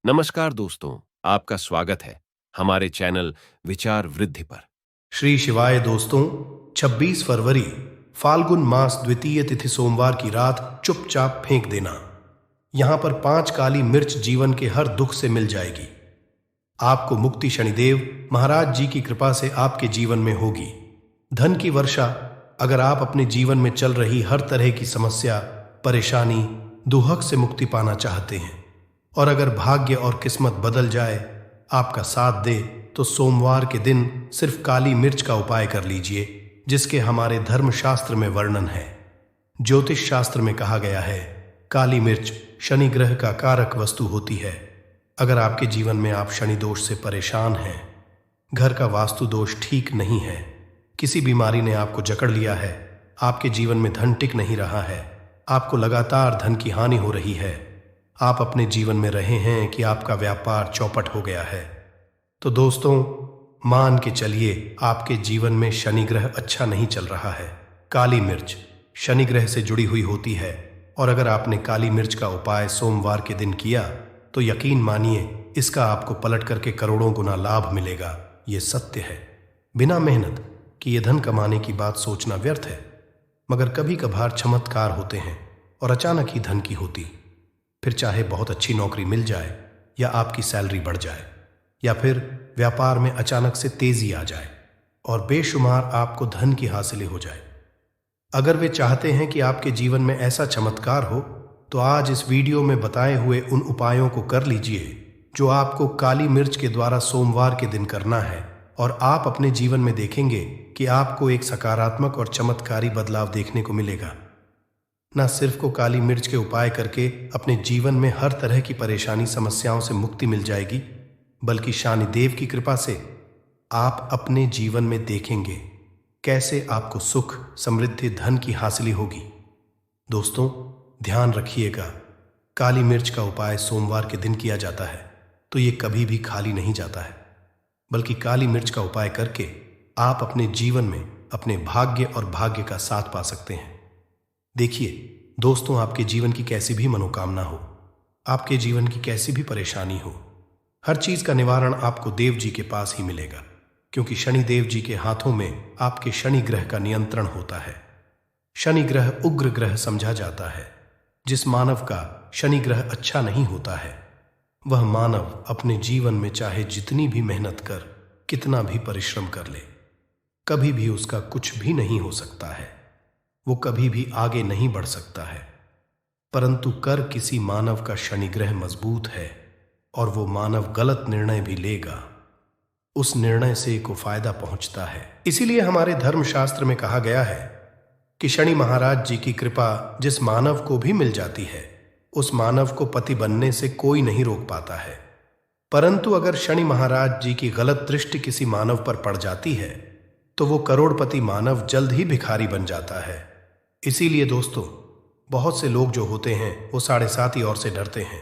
नमस्कार दोस्तों, आपका स्वागत है हमारे चैनल विचार वृद्धि पर। श्री शिवाय दोस्तों, 26 फरवरी फाल्गुन मास द्वितीय तिथि सोमवार की रात चुपचाप फेंक देना। यहां पर 5 काली मिर्च जीवन के हर दुख से मिल जाएगी। आपको मुक्ति शनिदेव महाराज जी की कृपा से आपके जीवन में होगी। धन की वर्षा। अगर आप अपने जीवन में चल रही हर तरह की समस्या, परेशानी, दुहक से मुक्ति पाना चाहते हैं और अगर भाग्य और किस्मत बदल जाए, आपका साथ दे, तो सोमवार के दिन सिर्फ काली मिर्च का उपाय कर लीजिए, जिसके हमारे धर्मशास्त्र में वर्णन है। ज्योतिष शास्त्र में कहा गया है, काली मिर्च शनि ग्रह का कारक वस्तु होती है। अगर आपके जीवन में आप शनि दोष से परेशान हैं, घर का वास्तु दोष ठीक नहीं है, किसी बीमारी ने आपको जकड़ लिया है, आपके जीवन में धन टिक नहीं रहा है, आपको लगातार धन की हानि हो रही है, आप अपने जीवन में रहे हैं कि आपका व्यापार चौपट हो गया है, तो दोस्तों मान के चलिए आपके जीवन में शनि ग्रह अच्छा नहीं चल रहा है। काली मिर्च शनि ग्रह से जुड़ी हुई होती है और अगर आपने काली मिर्च का उपाय सोमवार के दिन किया तो यकीन मानिए इसका आपको पलट करके करोड़ों गुना लाभ मिलेगा। ये सत्य है। बिना मेहनत किए धन कमाने की बात सोचना व्यर्थ है, मगर कभी कभार चमत्कार होते हैं और अचानक ही धन की होती। फिर चाहे बहुत अच्छी नौकरी मिल जाए या आपकी सैलरी बढ़ जाए या फिर व्यापार में अचानक से तेजी आ जाए और बेशुमार आपको धन की हासिलें हो जाए। अगर वे चाहते हैं कि आपके जीवन में ऐसा चमत्कार हो, तो आज इस वीडियो में बताए हुए उन उपायों को कर लीजिए जो आपको काली मिर्च के द्वारा सोमवार के दिन करना है और आप अपने जीवन में देखेंगे कि आपको एक सकारात्मक और चमत्कारी बदलाव देखने को मिलेगा। न सिर्फ को काली मिर्च के उपाय करके अपने जीवन में हर तरह की परेशानी समस्याओं से मुक्ति मिल जाएगी, बल्कि शनिदेव की कृपा से आप अपने जीवन में देखेंगे कैसे आपको सुख, समृद्धि, धन की हासिल होगी। दोस्तों ध्यान रखिएगा, काली मिर्च का उपाय सोमवार के दिन किया जाता है तो ये कभी भी खाली नहीं जाता है, बल्कि काली मिर्च का उपाय करके आप अपने जीवन में अपने भाग्य और भाग्य का साथ पा सकते हैं। देखिए दोस्तों, आपके जीवन की कैसी भी मनोकामना हो, आपके जीवन की कैसी भी परेशानी हो, हर चीज का निवारण आपको देव जी के पास ही मिलेगा, क्योंकि शनि देव जी के हाथों में आपके शनि ग्रह का नियंत्रण होता है। शनि ग्रह उग्र ग्रह समझा जाता है। जिस मानव का शनि ग्रह अच्छा नहीं होता है, वह मानव अपने जीवन में चाहे जितनी भी मेहनत कर, कितना भी परिश्रम कर ले, कभी भी उसका कुछ भी नहीं हो सकता है। वो कभी भी आगे नहीं बढ़ सकता है। परंतु कर किसी मानव का शनि ग्रह मजबूत है और वो मानव गलत निर्णय भी लेगा, उस निर्णय से को फायदा पहुंचता है। इसीलिए हमारे धर्मशास्त्र में कहा गया है कि शनि महाराज जी की कृपा जिस मानव को भी मिल जाती है, उस मानव को पति बनने से कोई नहीं रोक पाता है। परंतु अगर शनि महाराज जी की गलत दृष्टि किसी मानव पर पड़ जाती है, तो वो करोड़पति मानव जल्द ही भिखारी बन जाता है। इसीलिए दोस्तों, बहुत से लोग जो होते हैं वो 7.5 और से डरते हैं।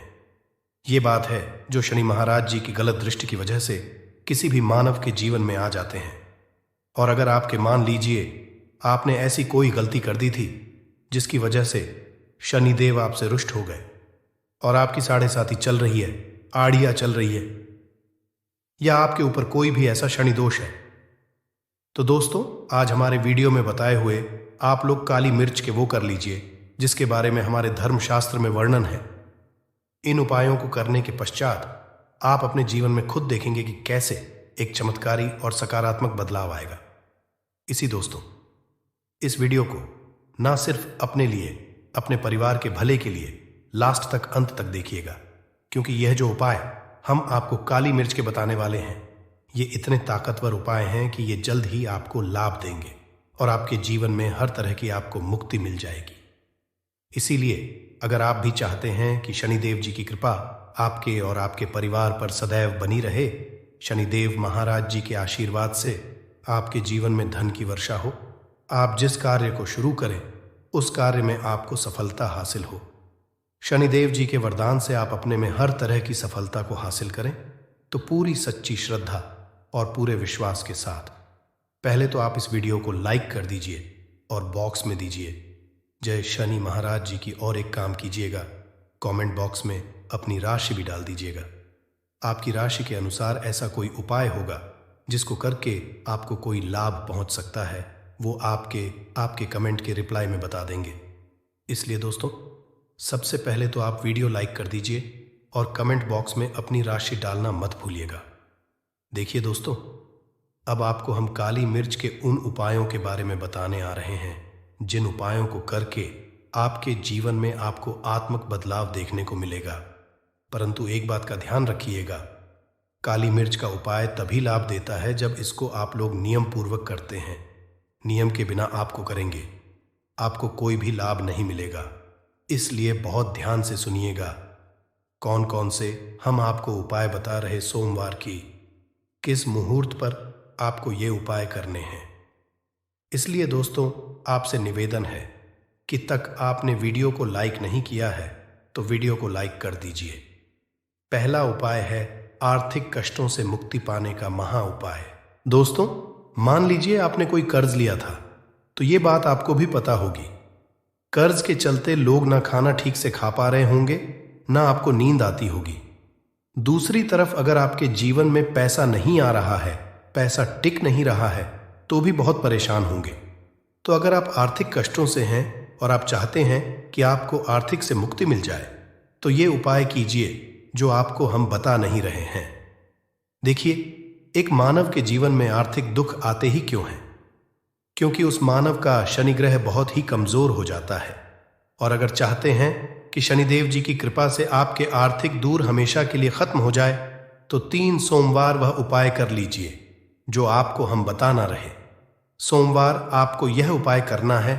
ये बात है जो शनि महाराज जी की गलत दृष्टि की वजह से किसी भी मानव के जीवन में आ जाते हैं। और अगर आपके मान लीजिए आपने ऐसी कोई गलती कर दी थी जिसकी वजह से शनिदेव आपसे रुष्ट हो गए और आपकी 7.5 चल रही है, आड़ियां चल रही है, या आपके ऊपर कोई भी ऐसा शनि दोष है, तो दोस्तों आज हमारे वीडियो में बताए हुए आप लोग काली मिर्च के वो कर लीजिए जिसके बारे में हमारे धर्मशास्त्र में वर्णन है। इन उपायों को करने के पश्चात आप अपने जीवन में खुद देखेंगे कि कैसे एक चमत्कारी और सकारात्मक बदलाव आएगा। इसी दोस्तों, इस वीडियो को ना सिर्फ अपने लिए, अपने परिवार के भले के लिए लास्ट तक, अंत तक देखिएगा, क्योंकि यह जो उपाय हम आपको काली मिर्च के बताने वाले हैं, ये इतने ताकतवर उपाय हैं कि ये जल्द ही आपको लाभ देंगे और आपके जीवन में हर तरह की आपको मुक्ति मिल जाएगी। इसीलिए अगर आप भी चाहते हैं कि शनिदेव जी की कृपा आपके और आपके परिवार पर सदैव बनी रहे, शनिदेव महाराज जी के आशीर्वाद से आपके जीवन में धन की वर्षा हो, आप जिस कार्य को शुरू करें उस कार्य में आपको सफलता हासिल हो, शनिदेव जी के वरदान से आप अपने में हर तरह की सफलता को हासिल करें, तो पूरी सच्ची श्रद्धा और पूरे विश्वास के साथ पहले तो आप इस वीडियो को लाइक कर दीजिए और बॉक्स में दीजिए जय शनि महाराज जी की, और एक काम कीजिएगा, कमेंट बॉक्स में अपनी राशि भी डाल दीजिएगा। आपकी राशि के अनुसार ऐसा कोई उपाय होगा जिसको करके आपको कोई लाभ पहुंच सकता है, वो आपके कमेंट के रिप्लाई में बता देंगे। इसलिए दोस्तों, सबसे पहले तो आप वीडियो लाइक कर दीजिए और कमेंट बॉक्स में अपनी राशि डालना मत भूलिएगा। देखिए दोस्तों, अब आपको हम काली मिर्च के उन उपायों के बारे में बताने आ रहे हैं जिन उपायों को करके आपके जीवन में आपको आत्मक बदलाव देखने को मिलेगा। परंतु एक बात का ध्यान रखिएगा, काली मिर्च का उपाय तभी लाभ देता है जब इसको आप लोग नियम पूर्वक करते हैं। नियम के बिना आपको करेंगे, आपको कोई भी लाभ नहीं मिलेगा। इसलिए बहुत ध्यान से सुनिएगा कौन कौन से हम आपको उपाय बता रहे। सोमवार की किस मुहूर्त पर आपको ये उपाय करने हैं। इसलिए दोस्तों, आपसे निवेदन है कि तक आपने वीडियो को लाइक नहीं किया है तो वीडियो को लाइक कर दीजिए। पहला उपाय है आर्थिक कष्टों से मुक्ति पाने का महा उपाय। दोस्तों, मान लीजिए आपने कोई कर्ज लिया था, तो ये बात आपको भी पता होगी। कर्ज के चलते लोग ना खाना ठीक से खा पा रहे होंगे, ना आपको नींद आती होगी। दूसरी तरफ अगर आपके जीवन में पैसा नहीं आ रहा है, पैसा टिक नहीं रहा है, तो भी बहुत परेशान होंगे। तो अगर आप आर्थिक कष्टों से हैं और आप चाहते हैं कि आपको आर्थिक से मुक्ति मिल जाए, तो ये उपाय कीजिए जो आपको हम बता नहीं रहे हैं। देखिए, एक मानव के जीवन में आर्थिक दुख आते ही क्यों हैं? क्योंकि उस मानव का शनि ग्रह बहुत ही कमजोर हो जाता है। और अगर चाहते हैं कि शनिदेव जी की कृपा से आपके आर्थिक दूर हमेशा के लिए खत्म हो जाए, तो 3 सोमवार वह उपाय कर लीजिए जो आपको हम बता ना रहे। सोमवार आपको यह उपाय करना है।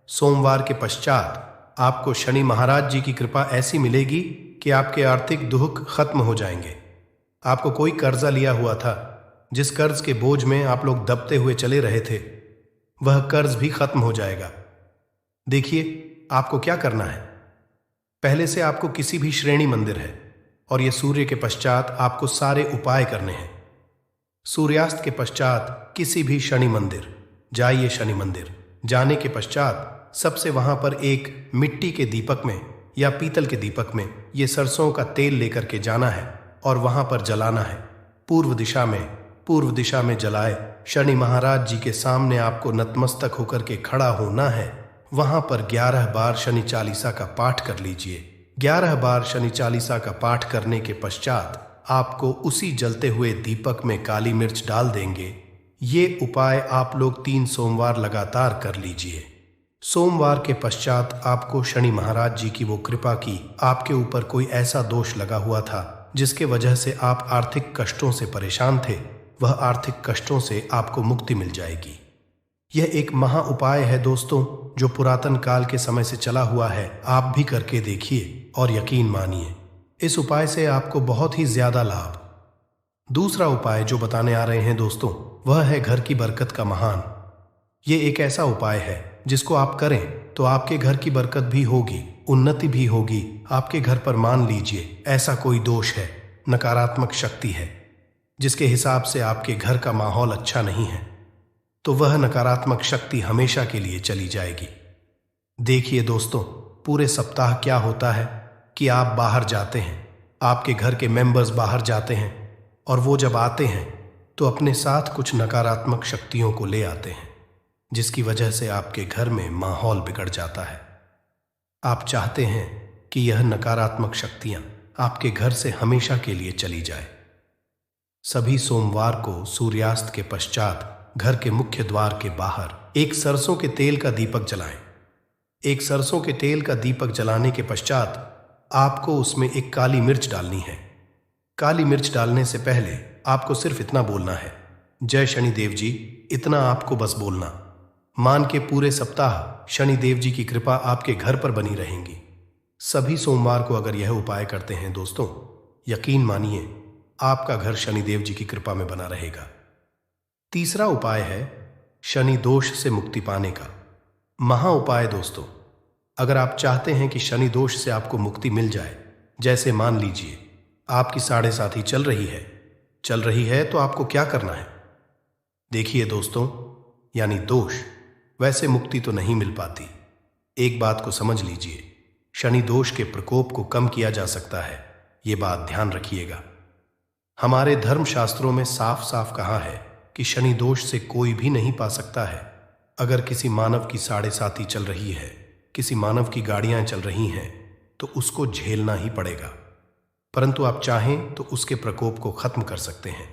सोमवार के पश्चात आपको शनि महाराज जी की कृपा ऐसी मिलेगी कि आपके आर्थिक दुख खत्म हो जाएंगे। आपको कोई कर्जा लिया हुआ था, जिस कर्ज के बोझ में आप लोग दबते हुए चले रहे थे, वह कर्ज भी खत्म हो जाएगा। देखिए, आपको क्या करना है। पहले से आपको किसी भी श्रेणी मंदिर है और यह सूर्य के पश्चात आपको सारे उपाय करने हैं। सूर्यास्त के पश्चात किसी भी शनि मंदिर जाइए। शनि मंदिर जाने के पश्चात सबसे वहां पर एक मिट्टी के दीपक में या पीतल के दीपक में ये सरसों का तेल लेकर के जाना है और वहां पर जलाना है। पूर्व दिशा में जलाए शनि महाराज जी के सामने आपको नतमस्तक होकर के खड़ा होना है। वहां पर 11 बार शनि चालीसा का पाठ कर लीजिए। 11 बार शनि चालीसा का पाठ करने के पश्चात आपको उसी जलते हुए दीपक में काली मिर्च डाल देंगे। ये उपाय आप लोग 3 सोमवार लगातार कर लीजिए। सोमवार के पश्चात आपको शनि महाराज जी की वो कृपा की आपके ऊपर कोई ऐसा दोष लगा हुआ था जिसके वजह से आप आर्थिक कष्टों से परेशान थे, वह आर्थिक कष्टों से आपको मुक्ति मिल जाएगी। यह एक महा उपाय है दोस्तों, जो पुरातन काल के समय से चला हुआ है। आप भी करके देखिए और यकीन मानिए, इस उपाय से आपको बहुत ही ज्यादा लाभ। दूसरा उपाय जो बताने आ रहे हैं दोस्तों, वह है घर की बरकत का महान। ये एक ऐसा उपाय है जिसको आप करें तो आपके घर की बरकत भी होगी, उन्नति भी होगी। आपके घर पर मान लीजिए ऐसा कोई दोष है, नकारात्मक शक्ति है, जिसके हिसाब से आपके घर का माहौल अच्छा नहीं है, तो वह नकारात्मक शक्ति हमेशा के लिए चली जाएगी। देखिए दोस्तों, पूरे सप्ताह क्या होता है कि आप बाहर जाते हैं, आपके घर के मेंबर्स बाहर जाते हैं और वो जब आते हैं तो अपने साथ कुछ नकारात्मक शक्तियों को ले आते हैं, जिसकी वजह से आपके घर में माहौल बिगड़ जाता है। आप चाहते हैं कि यह नकारात्मक शक्तियां आपके घर से हमेशा के लिए चली जाए। सभी सोमवार को सूर्यास्त के पश्चात घर के मुख्य द्वार के बाहर एक सरसों के तेल का दीपक जलाएं। एक सरसों के तेल का दीपक जलाने के पश्चात आपको उसमें एक काली मिर्च डालनी है। काली मिर्च डालने से पहले आपको सिर्फ इतना बोलना है, जय शनिदेव जी। इतना आपको बस बोलना। मान के पूरे सप्ताह शनिदेव जी की कृपा आपके घर पर बनी रहेंगी। सभी सोमवार को अगर यह उपाय करते हैं दोस्तों, यकीन मानिए आपका घर शनिदेव जी की कृपा में बना रहेगा। तीसरा उपाय है शनि दोष से मुक्ति पाने का महा उपाय। दोस्तों, अगर आप चाहते हैं कि शनि दोष से आपको मुक्ति मिल जाए, जैसे मान लीजिए आपकी 7.5 चल रही है तो आपको क्या करना है। देखिए दोस्तों, यानी दोष, वैसे मुक्ति तो नहीं मिल पाती। एक बात को समझ लीजिए, शनि दोष के प्रकोप को कम किया जा सकता है, ये बात ध्यान रखिएगा। हमारे धर्मशास्त्रों में साफ साफ कहा है कि शनि दोष से कोई भी नहीं पा सकता है। अगर किसी मानव की साढ़े साती चल रही है, किसी मानव की गाड़ियां चल रही हैं, तो उसको झेलना ही पड़ेगा। परंतु आप चाहें तो उसके प्रकोप को खत्म कर सकते हैं।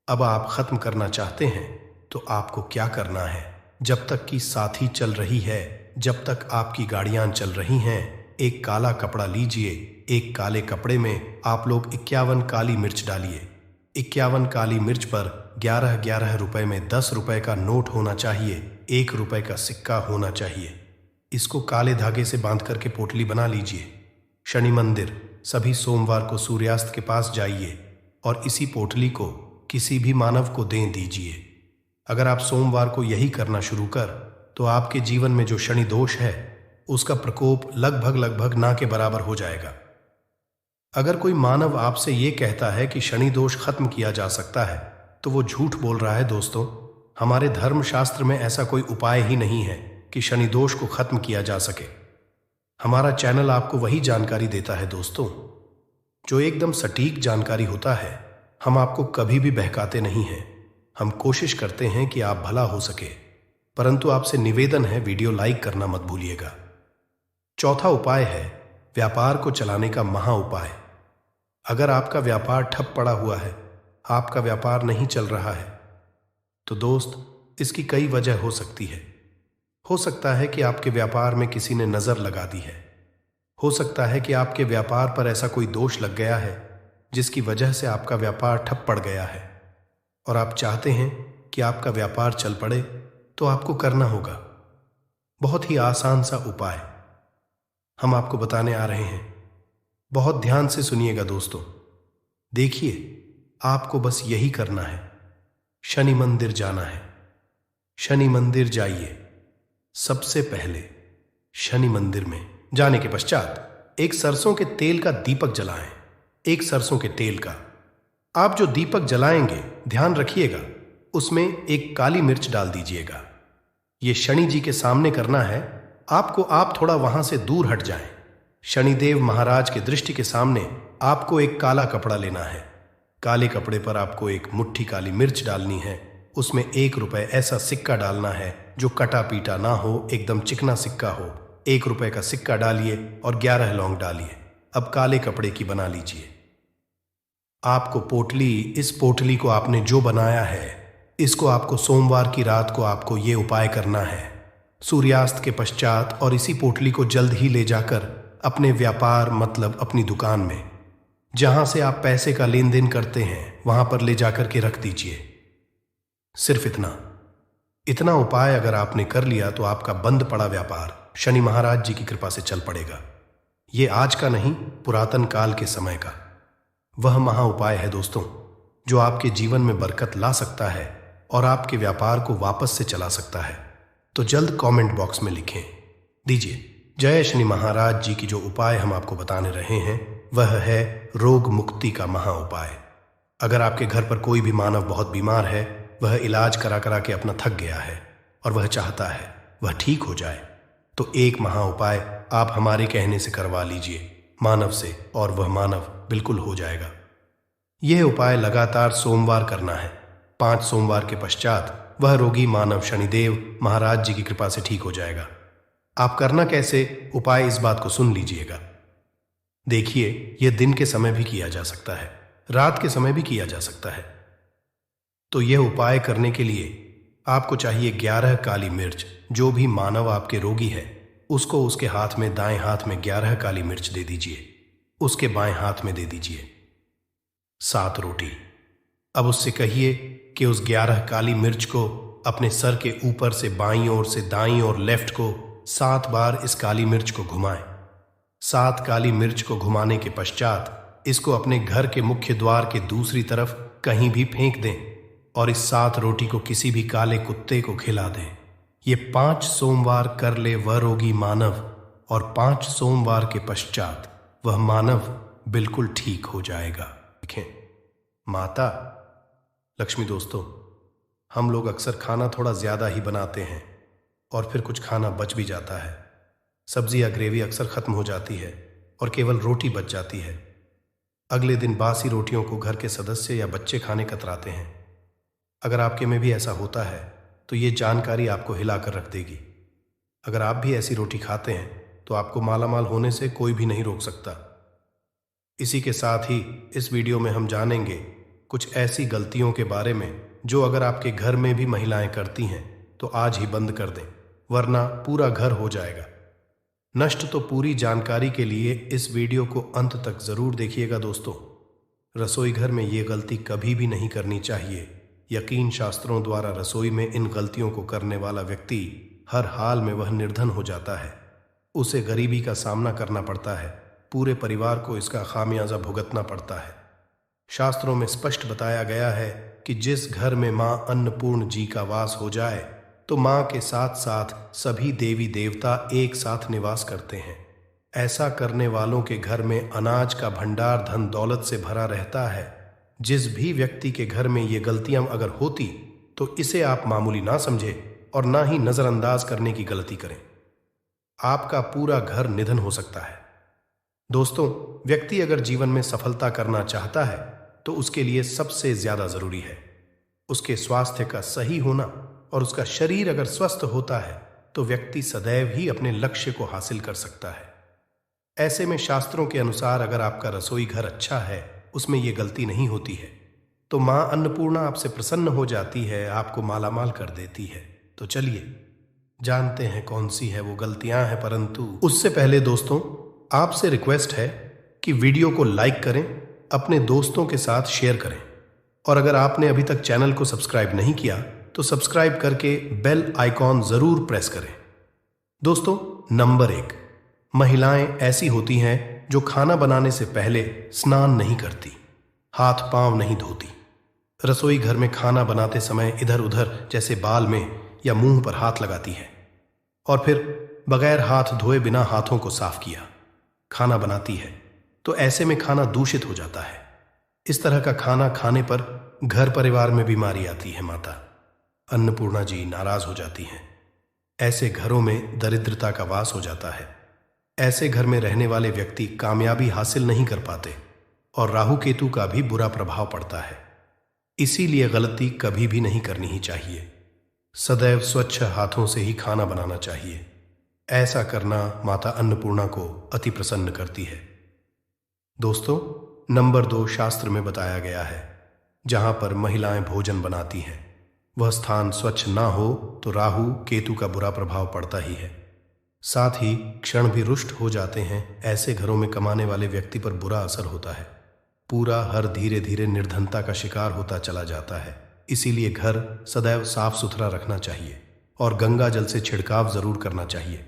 अब आप खत्म करना चाहते हैं तो आपको क्या करना है? जब तक कि साथी चल रही है, जब तक आपकी गाड़ियां चल रही हैं, एक काला कपड़ा लीजिए। एक काले कपड़े में आप लोग 51 काली मिर्च डालिए। 51 काली मिर्च पर 11 रुपए में 10 रुपए का नोट होना चाहिए, 1 रुपए का सिक्का होना चाहिए। इसको काले धागे से बांध करके पोटली बना लीजिए। शनि मंदिर सभी सोमवार को सूर्यास्त के पास जाइए और इसी पोटली को किसी भी मानव को दे दीजिए। अगर आप सोमवार को यही करना शुरू कर तो आपके जीवन में जो शनि दोष है उसका प्रकोप लगभग ना के बराबर हो जाएगा। अगर कोई मानव आपसे ये कहता है कि शनि दोष खत्म किया जा सकता है तो वो झूठ बोल रहा है दोस्तों। हमारे धर्मशास्त्र में ऐसा कोई उपाय ही नहीं है कि शनि दोष को खत्म किया जा सके। हमारा चैनल आपको वही जानकारी देता है दोस्तों, जो एकदम सटीक जानकारी होता है। हम आपको कभी भी बहकाते नहीं हैं। हम कोशिश करते हैं कि आप भला हो सके, परंतु आपसे निवेदन है वीडियो लाइक करना मत भूलिएगा। चौथा उपाय है व्यापार को चलाने का महा उपाय। अगर आपका व्यापार ठप पड़ा हुआ है, आपका व्यापार नहीं चल रहा है, तो दोस्त इसकी कई वजह हो सकती है। हो सकता है कि आपके व्यापार में किसी ने नजर लगा दी है। हो सकता है कि आपके व्यापार पर ऐसा कोई दोष लग गया है जिसकी वजह से आपका व्यापार ठप पड़ गया है और आप चाहते हैं कि आपका व्यापार चल पड़े। तो आपको करना होगा बहुत ही आसान सा उपाय हम आपको बताने आ रहे हैं। बहुत ध्यान से सुनिएगा दोस्तों। देखिए, आपको बस यही करना है, शनि मंदिर जाना है। शनि मंदिर जाइए। सबसे पहले शनि मंदिर में जाने के पश्चात एक सरसों के तेल का दीपक जलाएं। एक सरसों के तेल का आप जो दीपक जलाएंगे, ध्यान रखिएगा उसमें एक काली मिर्च डाल दीजिएगा। ये शनि जी के सामने करना है आपको। आप थोड़ा वहां से दूर हट जाएं। शनिदेव महाराज के दृष्टि के सामने आपको एक काला कपड़ा लेना है। काले कपड़े पर आपको एक मुट्ठी काली मिर्च डालनी है। उसमें 1 रुपए ऐसा सिक्का डालना है जो कटा पीटा ना हो, एकदम चिकना सिक्का हो। 1 रुपए का सिक्का डालिए और 11 लौंग डालिए। अब काले कपड़े की बना लीजिए। आपको पोटली, इस पोटली को आपने जो बनाया है, इसको आपको सोमवार की रात को आपको ये उपाय करना है सूर्यास्त के पश्चात, और इसी पोटली को जल्द ही ले जाकर अपने व्यापार मतलब अपनी दुकान में जहां से आप पैसे का लेन देन करते हैं वहां पर ले जाकर के रख दीजिए। सिर्फ इतना उपाय अगर आपने कर लिया तो आपका बंद पड़ा व्यापार शनि महाराज जी की कृपा से चल पड़ेगा। ये आज का नहीं, पुरातन काल के समय का वह महा उपाय है दोस्तों, जो आपके जीवन में बरकत ला सकता है और आपके व्यापार को वापस से चला सकता है। तो जल्द कमेंट बॉक्स में लिखें दीजिए जय शनि महाराज जी की। जो उपाय हम आपको बताने रहे हैं वह है रोग मुक्ति का महा उपाय। अगर आपके घर पर कोई भी मानव बहुत बीमार है, वह इलाज करा करा के अपना थक गया है और वह चाहता है वह ठीक हो जाए, तो एक महा उपाय आप हमारे कहने से करवा लीजिए मानव से, और वह मानव बिल्कुल हो जाएगा। यह उपाय लगातार सोमवार करना है। 5 सोमवार के पश्चात वह रोगी मानव शनिदेव महाराज जी की कृपा से ठीक हो जाएगा। आप करना कैसे, उपाय इस बात को सुन लीजिएगा। देखिए, यह दिन के समय भी किया जा सकता है, रात के समय भी किया जा सकता है। तो यह उपाय करने के लिए आपको चाहिए 11 काली मिर्च। जो भी मानव आपके रोगी है उसको उसके हाथ में, दाएं हाथ में 11 काली मिर्च दे दीजिए, उसके बाएं हाथ में दे दीजिए 7 रोटी। अब उससे कहिए कि उस 11 काली मिर्च को अपने सर के ऊपर से बाईं ओर से दाईं और लेफ्ट को 7 बार इस काली मिर्च को घुमाएं। 7 काली मिर्च को घुमाने के पश्चात इसको अपने घर के मुख्य द्वार के दूसरी तरफ कहीं भी फेंक दें और इस 7 रोटी को किसी भी काले कुत्ते को खिला दें। ये 5 सोमवार कर ले वह रोगी मानव, और 5 सोमवार के पश्चात वह मानव बिल्कुल ठीक हो जाएगा। देखें, माता लक्ष्मी दोस्तों, हम लोग अक्सर खाना थोड़ा ज्यादा ही बनाते हैं और फिर कुछ खाना बच भी जाता है। सब्जी या ग्रेवी अक्सर खत्म हो जाती है और केवल रोटी बच जाती है। अगले दिन बासी रोटियों को घर के सदस्य या बच्चे खाने कतराते हैं। अगर आपके में भी ऐसा होता है तो ये जानकारी आपको हिलाकर रख देगी। अगर आप भी ऐसी रोटी खाते हैं तो आपको मालामाल होने से कोई भी नहीं रोक सकता। इसी के साथ ही इस वीडियो में हम जानेंगे कुछ ऐसी गलतियों के बारे में जो अगर आपके घर में भी महिलाएं करती हैं तो आज ही बंद कर दें, वरना पूरा घर हो जाएगा नष्ट। तो पूरी जानकारी के लिए इस वीडियो को अंत तक जरूर देखिएगा दोस्तों। रसोई घर में ये गलती कभी भी नहीं करनी चाहिए। यकीन शास्त्रों द्वारा रसोई में इन गलतियों को करने वाला व्यक्ति हर हाल में वह निर्धन हो जाता है। उसे गरीबी का सामना करना पड़ता है, पूरे परिवार को इसका खामियाजा भुगतना पड़ता है। शास्त्रों में स्पष्ट बताया गया है कि जिस घर में मां अन्नपूर्ण जी का वास हो जाए तो मां के साथ साथ सभी देवी देवता एक साथ निवास करते हैं। ऐसा करने वालों के घर में अनाज का भंडार धन दौलत से भरा रहता है। जिस भी व्यक्ति के घर में ये गलतियां अगर होती तो इसे आप मामूली ना समझे और ना ही नजरअंदाज करने की गलती करें। आपका पूरा घर निधन हो सकता है। दोस्तों, व्यक्ति अगर जीवन में सफलता करना चाहता है तो उसके लिए सबसे ज्यादा जरूरी है उसके स्वास्थ्य का सही होना, और उसका शरीर अगर स्वस्थ होता है तो व्यक्ति सदैव ही अपने लक्ष्य को हासिल कर सकता है। ऐसे में शास्त्रों के अनुसार अगर आपका रसोई घर अच्छा है, उसमें यह गलती नहीं होती है, तो मां अन्नपूर्णा आपसे प्रसन्न हो जाती है, आपको मालामाल कर देती है। तो चलिए जानते हैं कौन सी है वो गलतियां हैं। परंतु उससे पहले दोस्तों, आपसे रिक्वेस्ट है कि वीडियो को लाइक करें, अपने दोस्तों के साथ शेयर करें, और अगर आपने अभी तक चैनल को सब्सक्राइब नहीं किया तो सब्सक्राइब करके बेल आइकॉन जरूर प्रेस करें। दोस्तों, नंबर 1, महिलाएं ऐसी होती हैं जो खाना बनाने से पहले स्नान नहीं करती, हाथ पांव नहीं धोती। रसोई घर में खाना बनाते समय इधर उधर जैसे बाल में या मुंह पर हाथ लगाती है, और फिर बगैर हाथ धोए बिना हाथों को साफ किया खाना बनाती है, तो ऐसे में खाना दूषित हो जाता है। इस तरह का खाना खाने पर घर परिवार में बीमारी आती है। माता अन्नपूर्णा जी नाराज हो जाती हैं। ऐसे घरों में दरिद्रता का वास हो जाता है। ऐसे घर में रहने वाले व्यक्ति कामयाबी हासिल नहीं कर पाते और राहु केतु का भी बुरा प्रभाव पड़ता है। इसीलिए गलती कभी भी नहीं करनी ही चाहिए। सदैव स्वच्छ हाथों से ही खाना बनाना चाहिए। ऐसा करना माता अन्नपूर्णा को अति प्रसन्न करती है। दोस्तों, नंबर 2, शास्त्र में बताया गया है जहां पर महिलाएं भोजन बनाती हैं वह स्थान स्वच्छ ना हो तो राहु केतु का बुरा प्रभाव पड़ता ही है। साथ ही क्षण भी रुष्ट हो जाते हैं। ऐसे घरों में कमाने वाले व्यक्ति पर बुरा असर होता है। पूरा हर धीरे धीरे निर्धनता का शिकार होता चला जाता है। इसीलिए घर सदैव साफ सुथरा रखना चाहिए और गंगा जल से छिड़काव जरूर करना चाहिए।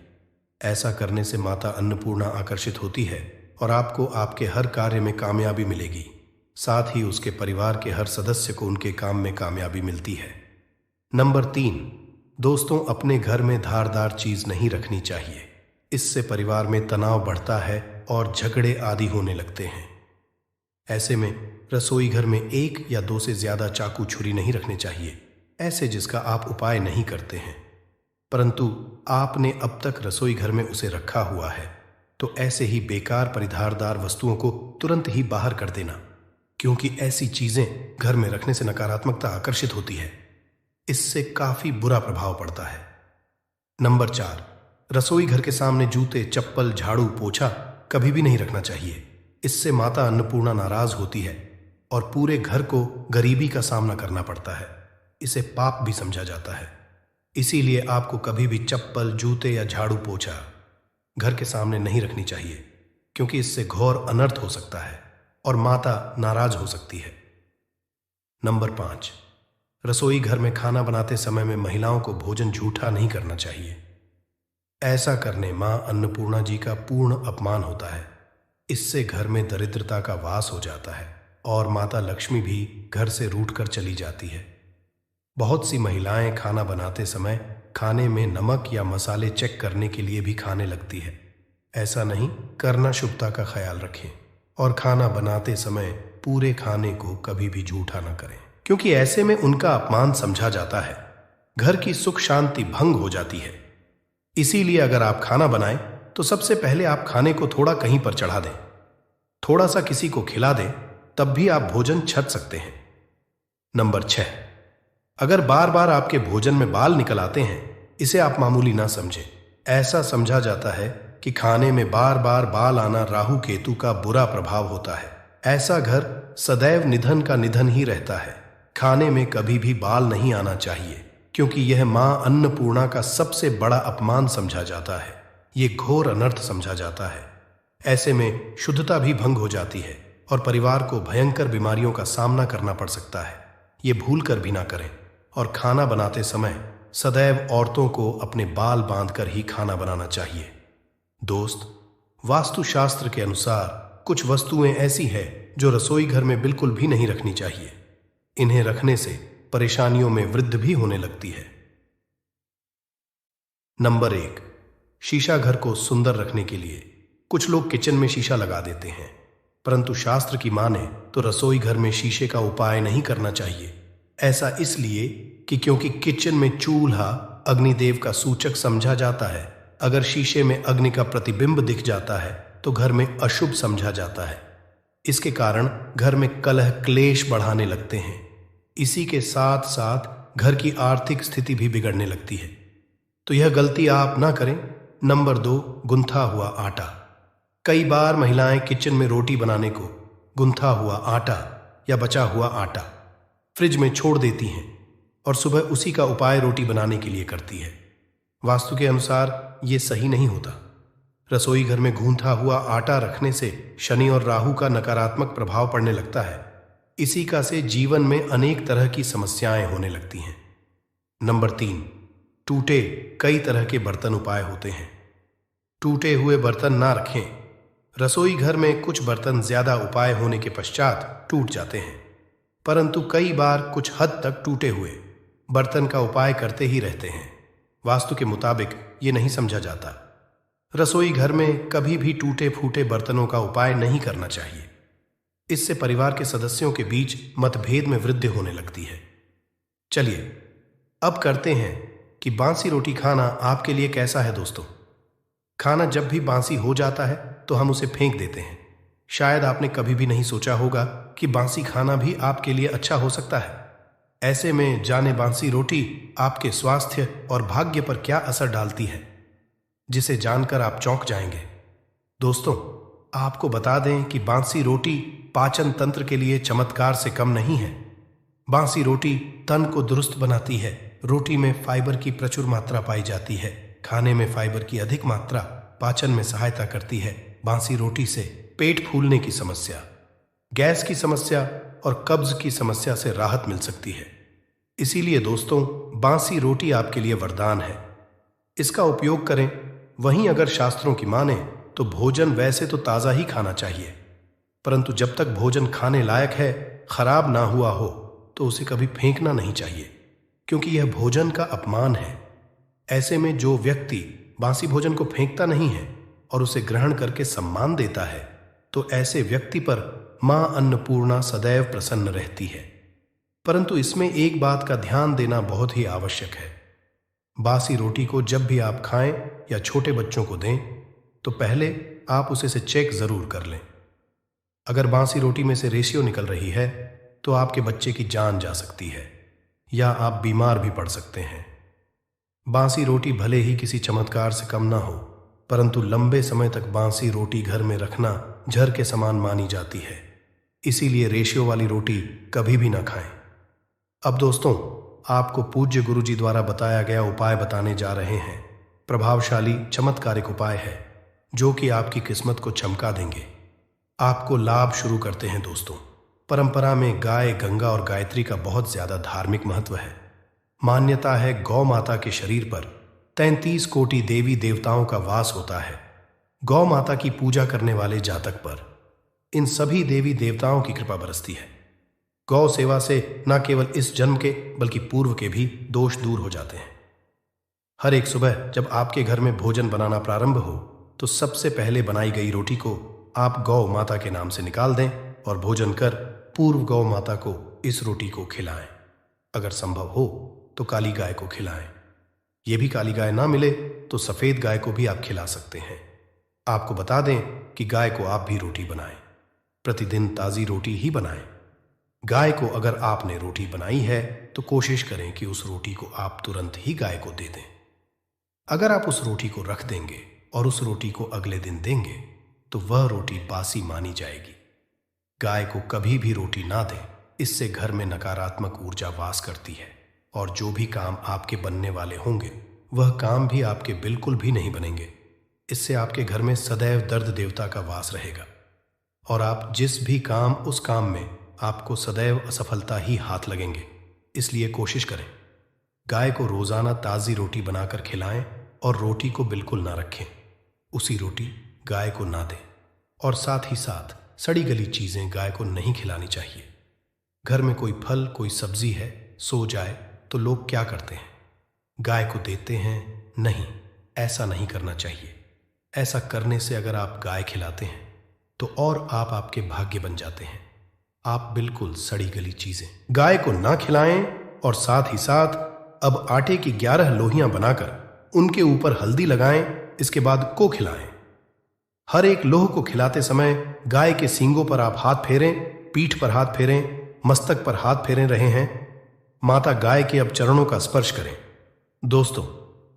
ऐसा करने से माता अन्नपूर्णा आकर्षित होती है और आपको आपके हर कार्य में कामयाबी मिलेगी। साथ ही उसके परिवार के हर सदस्य को उनके काम में कामयाबी मिलती है। नंबर 3, दोस्तों, अपने घर में धारदार चीज नहीं रखनी चाहिए। इससे परिवार में तनाव बढ़ता है और झगड़े आदि होने लगते हैं। ऐसे में रसोई घर में 1 या 2 से ज्यादा चाकू छुरी नहीं रखने चाहिए, ऐसे जिसका आप उपाय नहीं करते हैं, परंतु आपने अब तक रसोई घर में उसे रखा हुआ है, तो ऐसे ही बेकार परिधारदार वस्तुओं को तुरंत ही बाहर कर देना, क्योंकि ऐसी चीजें घर में रखने से नकारात्मकता आकर्षित होती है। इससे काफी बुरा प्रभाव पड़ता है। नंबर 4, रसोई घर के सामने जूते, चप्पल, झाड़ू, पोछा कभी भी नहीं रखना चाहिए। इससे माता अन्नपूर्णा नाराज होती है और पूरे घर को गरीबी का सामना करना पड़ता है। इसे पाप भी समझा जाता है। इसीलिए आपको कभी भी चप्पल, जूते या झाड़ू, पोछा घर के सामने नहीं रखनी चाहिए, क्योंकि इससे घोर अनर्थ हो सकता है और माता नाराज हो सकती है। नंबर 5, रसोई घर में खाना बनाते समय में महिलाओं को भोजन झूठा नहीं करना चाहिए। ऐसा करने मां अन्नपूर्णा जी का पूर्ण अपमान होता है। इससे घर में दरिद्रता का वास हो जाता है और माता लक्ष्मी भी घर से रूठ कर चली जाती है। बहुत सी महिलाएं खाना बनाते समय खाने में नमक या मसाले चेक करने के लिए भी खाने लगती है। ऐसा नहीं करना, शुभता का ख्याल रखें और खाना बनाते समय पूरे खाने को कभी भी झूठा न करें, क्योंकि ऐसे में उनका अपमान समझा जाता है। घर की सुख शांति भंग हो जाती है। इसीलिए अगर आप खाना बनाएं तो सबसे पहले आप खाने को थोड़ा कहीं पर चढ़ा दें। थोड़ा सा किसी को खिला दें, तब भी आप भोजन छक सकते हैं। नंबर 6, अगर बार बार आपके भोजन में बाल निकल आते हैं, इसे आप मामूली ना समझें। ऐसा समझा जाता है कि खाने में बार बार बाल आना राहु केतु का बुरा प्रभाव होता है। ऐसा घर सदैव निधन का निधन ही रहता है। खाने में कभी भी बाल नहीं आना चाहिए, क्योंकि यह मां अन्नपूर्णा का सबसे बड़ा अपमान समझा जाता है। ये घोर अनर्थ समझा जाता है। ऐसे में शुद्धता भी भंग हो जाती है और परिवार को भयंकर बीमारियों का सामना करना पड़ सकता है। ये भूल कर भी ना करें। और खाना बनाते समय सदैव औरतों को अपने बाल बांधकर ही खाना बनाना चाहिए। दोस्त, वास्तुशास्त्र के अनुसार कुछ वस्तुएं ऐसी हैं जो रसोई घर में बिल्कुल भी नहीं रखनी चाहिए। इन्हें रखने से परेशानियों में वृद्धि भी होने लगती है। नंबर 1, शीशा घर को सुंदर रखने के लिए कुछ लोग किचन में शीशा लगा देते हैं, परंतु शास्त्र की माने तो रसोई घर में शीशे का उपाय नहीं करना चाहिए। ऐसा इसलिए कि क्योंकि किचन में चूल्हा अग्निदेव का सूचक समझा जाता है। अगर शीशे में अग्नि का प्रतिबिंब दिख जाता है तो घर में अशुभ समझा जाता है। इसके कारण घर में कलह क्लेश बढ़ाने लगते हैं। इसी के साथ साथ घर की आर्थिक स्थिति भी बिगड़ने लगती है। तो यह गलती आप ना करें। नंबर 2, गुंथा हुआ आटा। कई बार महिलाएं किचन में रोटी बनाने को गुंथा हुआ आटा या बचा हुआ आटा फ्रिज में छोड़ देती हैं और सुबह उसी का उपाय रोटी बनाने के लिए करती है। वास्तु के अनुसार ये सही नहीं होता। रसोई घर में गूंथा हुआ आटा रखने से शनि और राहु का नकारात्मक प्रभाव पड़ने लगता है। इसी का से जीवन में अनेक तरह की समस्याएं होने लगती हैं। नंबर 3, टूटे कई तरह के बर्तन उपाय होते हैं। टूटे हुए बर्तन ना रखें। रसोई घर में कुछ बर्तन ज्यादा उपाय होने के पश्चात टूट जाते हैं, परंतु कई बार कुछ हद तक टूटे हुए बर्तन का उपाय करते ही रहते हैं। वास्तु के मुताबिक ये नहीं समझा जाता। रसोई घर में कभी भी टूटे फूटे बर्तनों का उपाय नहीं करना चाहिए। इससे परिवार के सदस्यों के बीच मतभेद में वृद्धि होने लगती है। चलिए अब करते हैं कि बासी रोटी खाना आपके लिए कैसा है। दोस्तों, खाना जब भी बासी हो जाता है तो हम उसे फेंक देते हैं। शायद आपने कभी भी नहीं सोचा होगा कि बासी खाना भी आपके लिए अच्छा हो सकता है। ऐसे में जाने बासी रोटी आपके स्वास्थ्य और भाग्य पर क्या असर डालती है, जिसे जानकर आप चौंक जाएंगे। दोस्तों, आपको बता दें कि बासी रोटी पाचन तंत्र के लिए चमत्कार से कम नहीं है। बासी रोटी तन को दुरुस्त बनाती है। रोटी में फाइबर की प्रचुर मात्रा पाई जाती है। खाने में फाइबर की अधिक मात्रा पाचन में सहायता करती है। बासी रोटी से पेट फूलने की समस्या, गैस की समस्या और कब्ज की समस्या से राहत मिल सकती है। इसीलिए दोस्तों, बासी रोटी आपके लिए वरदान है। इसका उपयोग करें। वहीं अगर शास्त्रों की माने तो भोजन वैसे तो ताज़ा ही खाना चाहिए, परंतु जब तक भोजन खाने लायक है, खराब ना हुआ हो, तो उसे कभी फेंकना नहीं चाहिए, क्योंकि यह भोजन का अपमान है। ऐसे में जो व्यक्ति बासी भोजन को फेंकता नहीं है और उसे ग्रहण करके सम्मान देता है, तो ऐसे व्यक्ति पर मां अन्नपूर्णा सदैव प्रसन्न रहती है। परंतु इसमें एक बात का ध्यान देना बहुत ही आवश्यक है। बासी रोटी को जब भी आप खाएं या छोटे बच्चों को दें, तो पहले आप उसे चेक जरूर कर लें। अगर बासी रोटी में से रेशियो निकल रही है तो आपके बच्चे की जान जा सकती है या आप बीमार भी पड़ सकते हैं। बासी रोटी भले ही किसी चमत्कार से कम ना हो, परंतु लंबे समय तक बासी रोटी घर में रखना जहर के समान मानी जाती है। इसीलिए रेशियो वाली रोटी कभी भी ना खाएं। अब दोस्तों, आपको पूज्य गुरुजी द्वारा बताया गया उपाय बताने जा रहे हैं। प्रभावशाली चमत्कारिक उपाय है जो कि आपकी किस्मत को चमका देंगे। आपको लाभ शुरू करते हैं। दोस्तों, परंपरा में गाय, गंगा और गायत्री का बहुत ज्यादा धार्मिक महत्व है। मान्यता है गौ माता के शरीर पर 33 कोटि देवी देवताओं का वास होता है। गौ माता की पूजा करने वाले जातक पर इन सभी देवी देवताओं की कृपा बरसती है। गौ सेवा से न केवल इस जन्म के बल्कि पूर्व के भी दोष दूर हो जाते हैं। हर एक सुबह जब आपके घर में भोजन बनाना प्रारंभ हो, तो सबसे पहले बनाई गई रोटी को आप गौ माता के नाम से निकाल दें और भोजन कर पूर्व गौ माता को इस रोटी को खिलाएं। अगर संभव हो तो काली गाय को खिलाएं। ये भी काली गाय ना मिले तो सफेद गाय को भी आप खिला सकते हैं। आपको बता दें कि गाय को आप भी रोटी बनाएं। प्रतिदिन ताज़ी रोटी ही बनाएं। गाय को अगर आपने रोटी बनाई है तो कोशिश करें कि उस रोटी को आप तुरंत ही गाय को दे दें। अगर आप उस रोटी को रख देंगे और उस रोटी को अगले दिन देंगे तो वह रोटी बासी मानी जाएगी। गाय को कभी भी रोटी ना दें, इससे घर में नकारात्मक ऊर्जा वास करती है और जो भी काम आपके बनने वाले होंगे वह काम भी आपके बिल्कुल भी नहीं बनेंगे। इससे आपके घर में सदैव दर्द देवता का वास रहेगा और आप जिस भी काम उस काम में आपको सदैव असफलता ही हाथ लगेंगे। इसलिए कोशिश करें गाय को रोजाना ताज़ी रोटी बनाकर खिलाएं और रोटी को बिल्कुल ना रखें। उसी रोटी गाय को ना दें और साथ ही साथ सड़ी गली चीज़ें गाय को नहीं खिलानी चाहिए। घर में कोई फल कोई सब्जी है, सो जाए तो लोग क्या करते हैं, गाय को देते हैं। नहीं, ऐसा नहीं करना चाहिए। ऐसा करने से अगर आप गाय खिलाते हैं तो और आप आपके भाग्य बन जाते हैं। आप बिल्कुल सड़ी गली चीज़ें गाय को ना खिलाएं और साथ ही साथ अब आटे की 11 लोहियां बनाकर उनके ऊपर हल्दी लगाएं, इसके बाद को खिलाएं। हर एक लोह को खिलाते समय गाय के सींगों पर आप हाथ फेरें, पीठ पर हाथ फेरें, मस्तक पर हाथ फेरे रहे हैं। माता गाय के अब चरणों का स्पर्श करें। दोस्तों,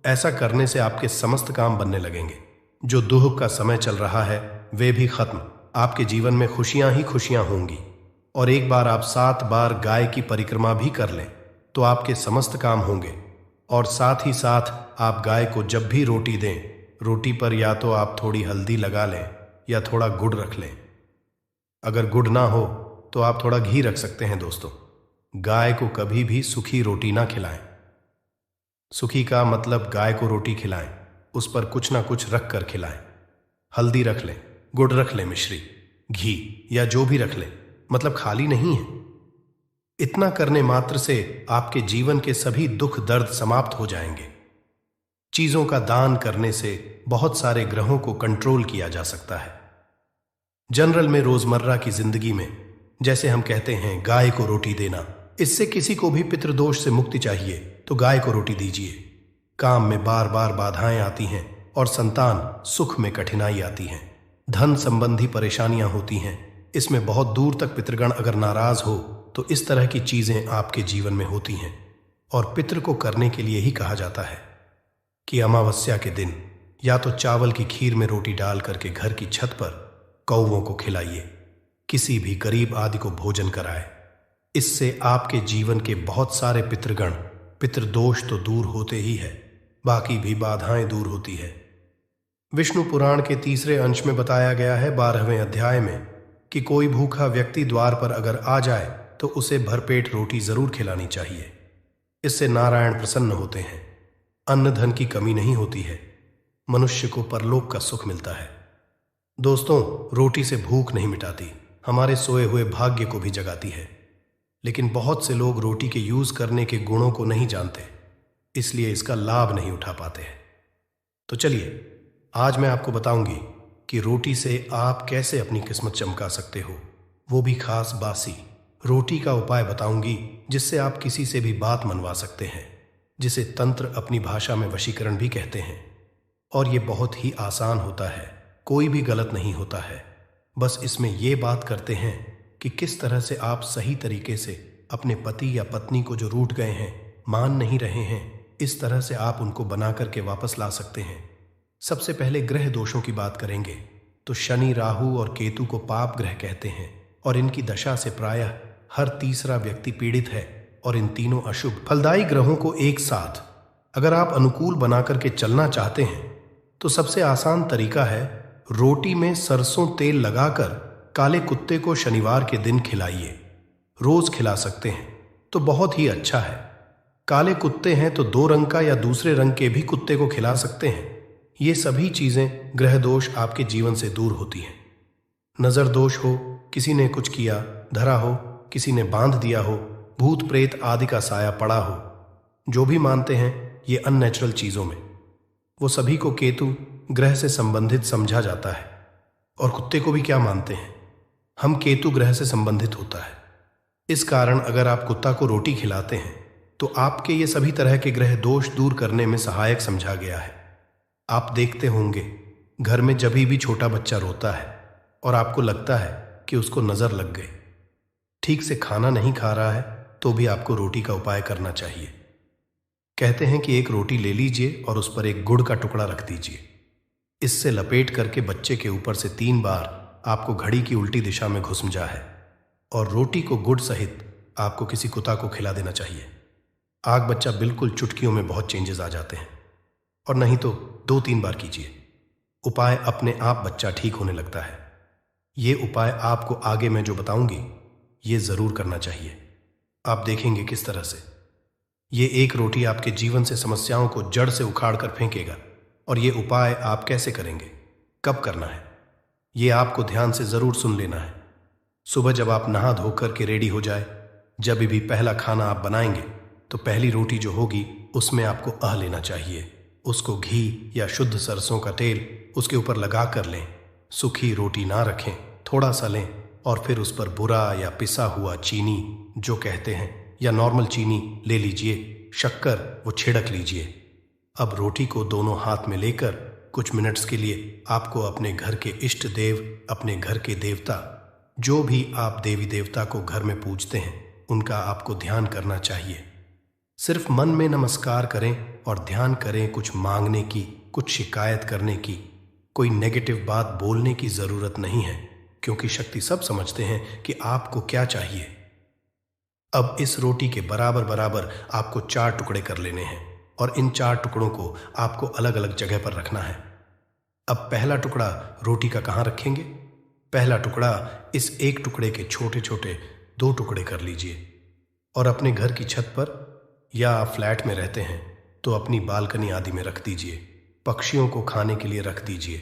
ऐसा करने से आपके समस्त काम बनने लगेंगे। जो दुख का समय चल रहा है वे भी खत्म। आपके जीवन में खुशियां ही खुशियां होंगी और एक बार आप 7 बार गाय की परिक्रमा भी कर लें तो आपके समस्त काम होंगे। और साथ ही साथ आप गाय को जब भी रोटी दें, रोटी पर या तो आप थोड़ी हल्दी लगा लें या थोड़ा गुड़ रख लें। अगर गुड़ ना हो तो आप थोड़ा घी रख सकते हैं। दोस्तों, गाय को कभी भी सूखी रोटी ना खिलाएं। सूखी का मतलब गाय को रोटी खिलाएं, उस पर कुछ ना कुछ रख कर खिलाएं। हल्दी रख लें, गुड़ रख लें, मिश्री, घी या जो भी रख लें, मतलब खाली नहीं है। इतना करने मात्र से आपके जीवन के सभी दुख दर्द समाप्त हो जाएंगे। चीजों का दान करने से बहुत सारे ग्रहों को कंट्रोल किया जा सकता है। जनरल में रोजमर्रा की जिंदगी में जैसे हम कहते हैं गाय को रोटी देना, इससे किसी को भी पितृदोष से मुक्ति चाहिए तो गाय को रोटी दीजिए। काम में बार बार बाधाएं आती हैं और संतान सुख में कठिनाई आती है, धन संबंधी परेशानियां होती हैं, इसमें बहुत दूर तक पितृगण अगर नाराज हो तो इस तरह की चीजें आपके जीवन में होती हैं। और पितृ को करने के लिए ही कहा जाता है कि अमावस्या के दिन या तो चावल की खीर में रोटी डाल करके घर की छत पर कौवों को खिलाइए, किसी भी गरीब आदि को भोजन कराए। इससे आपके जीवन के बहुत सारे पितृगण पितृदोष तो दूर होते ही है, बाकी भी बाधाएं दूर होती है। विष्णु पुराण के 3 अंश में बताया गया है 12वें अध्याय में कि कोई भूखा व्यक्ति द्वार पर अगर आ जाए तो उसे भरपेट रोटी जरूर खिलानी चाहिए। इससे नारायण प्रसन्न होते हैं, अन्न धन की कमी नहीं होती है, मनुष्य को परलोक का सुख मिलता है। दोस्तों, रोटी से भूख नहीं मिटाती, हमारे सोए हुए भाग्य को भी जगाती है। लेकिन बहुत से लोग रोटी के यूज करने के गुणों को नहीं जानते, इसलिए इसका लाभ नहीं उठा पाते हैं। तो चलिए आज मैं आपको बताऊंगी कि रोटी से आप कैसे अपनी किस्मत चमका सकते हो, वो भी खास बासी रोटी का उपाय बताऊंगी जिससे आप किसी से भी बात मनवा सकते हैं, जिसे तंत्र अपनी भाषा में वशीकरण भी कहते हैं। और ये बहुत ही आसान होता है, कोई भी गलत नहीं होता है। बस इसमें ये बात करते हैं कि किस तरह से आप सही तरीके से अपने पति या पत्नी को जो रूठ गए हैं, मान नहीं रहे हैं, इस तरह से आप उनको बना करके वापस ला सकते हैं। सबसे पहले ग्रह दोषों की बात करेंगे तो शनि, राहु और केतु को पाप ग्रह कहते हैं और इनकी दशा से प्रायः हर तीसरा व्यक्ति पीड़ित है। और इन तीनों अशुभ फलदायी ग्रहों को एक साथ अगर आप अनुकूल बना करके चलना चाहते हैं तो सबसे आसान तरीका है रोटी में सरसों तेल लगाकर काले कुत्ते को शनिवार के दिन खिलाइए। रोज खिला सकते हैं तो बहुत ही अच्छा है। काले कुत्ते हैं तो 2 रंग का या दूसरे रंग के भी कुत्ते को खिला सकते हैं। ये सभी चीजें ग्रह दोष आपके जीवन से दूर होती हैं। नजर दोष हो, किसी ने कुछ किया, धरा हो, किसी ने बांध दिया हो, भूत प्रेत आदि का साया पड़ा हो, जो भी मानते हैं ये अननेचुरल चीजों में, वो सभी को केतु ग्रह से संबंधित समझा जाता है। और कुत्ते को भी क्या मानते हैं, हम केतु ग्रह से संबंधित होता है। इस कारण अगर आप कुत्ता को रोटी खिलाते हैं तो आपके ये सभी तरह के ग्रह दोष दूर करने में सहायक समझा गया है। आप देखते होंगे घर में जब भी छोटा बच्चा रोता है और आपको लगता है कि उसको नजर लग गई। ठीक से खाना नहीं खा रहा है तो भी आपको रोटी का उपाय करना चाहिए। कहते हैं कि एक रोटी ले लीजिए और उस पर एक गुड़ का टुकड़ा रख दीजिए। इससे लपेट करके बच्चे के ऊपर से 3 बार आपको घड़ी की उल्टी दिशा में घुसमजा है और रोटी को गुड़ सहित आपको किसी कुत्ता को खिला देना चाहिए। आग बच्चा बिल्कुल चुटकियों में बहुत चेंजेस आ जाते हैं। और नहीं तो 2-3 बार कीजिए। उपाय अपने आप बच्चा ठीक होने लगता है। ये उपाय आपको आगे मैं जो बताऊंगी ये जरूर करना चाहिए। आप देखेंगे किस तरह से ये एक रोटी आपके जीवन से समस्याओं को जड़ से उखाड़ कर फेंकेगा। और ये उपाय आप कैसे करेंगे, कब करना है, ये आपको ध्यान से जरूर सुन लेना है। सुबह जब आप नहा धोकर के रेडी हो जाए, जब भी पहला खाना आप बनाएंगे तो पहली रोटी जो होगी उसमें आपको आह लेना चाहिए। उसको घी या शुद्ध सरसों का तेल उसके ऊपर लगा कर लें। सूखी रोटी ना रखें, थोड़ा सा लें और फिर उस पर बुरा या पिसा हुआ चीनी जो कहते हैं या नॉर्मल चीनी ले लीजिए, शक्कर वो छिड़क लीजिए। अब रोटी को दोनों हाथ में लेकर कुछ मिनट्स के लिए आपको अपने घर के इष्ट देव, अपने घर के देवता, जो भी आप देवी देवता को घर में पूजते हैं उनका आपको ध्यान करना चाहिए। सिर्फ मन में नमस्कार करें और ध्यान करें। कुछ मांगने की, कुछ शिकायत करने की, कोई नेगेटिव बात बोलने की जरूरत नहीं है, क्योंकि शक्ति सब समझते हैं कि आपको क्या चाहिए। अब इस रोटी के बराबर बराबर आपको 4 टुकड़े कर लेने हैं और इन 4 टुकड़ों को आपको अलग अलग जगह पर रखना है। अब पहला टुकड़ा रोटी का कहाँ रखेंगे? पहला टुकड़ा इस एक टुकड़े के छोटे छोटे 2 टुकड़े कर लीजिए और अपने घर की छत पर या आप फ्लैट में रहते हैं तो अपनी बालकनी आदि में रख दीजिए। पक्षियों को खाने के लिए रख दीजिए।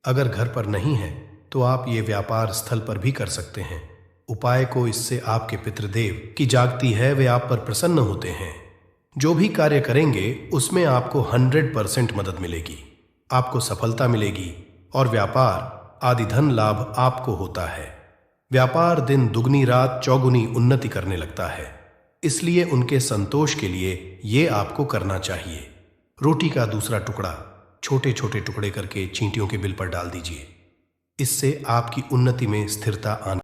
अगर घर पर नहीं है तो आप ये व्यापार स्थल पर भी कर सकते हैं। उपाय को इससे आपके पितृदेव की जागती है, वे आप पर प्रसन्न होते हैं। जो भी कार्य करेंगे उसमें आपको 100% मदद मिलेगी, आपको सफलता मिलेगी और व्यापार आदि धन लाभ आपको होता है। व्यापार दिन दुगनी रात चौगुनी उन्नति करने लगता है। इसलिए उनके संतोष के लिए ये आपको करना चाहिए। रोटी का दूसरा टुकड़ा छोटे छोटे टुकड़े करके चींटियों के बिल पर डाल दीजिए। इससे आपकी उन्नति में स्थिरता आने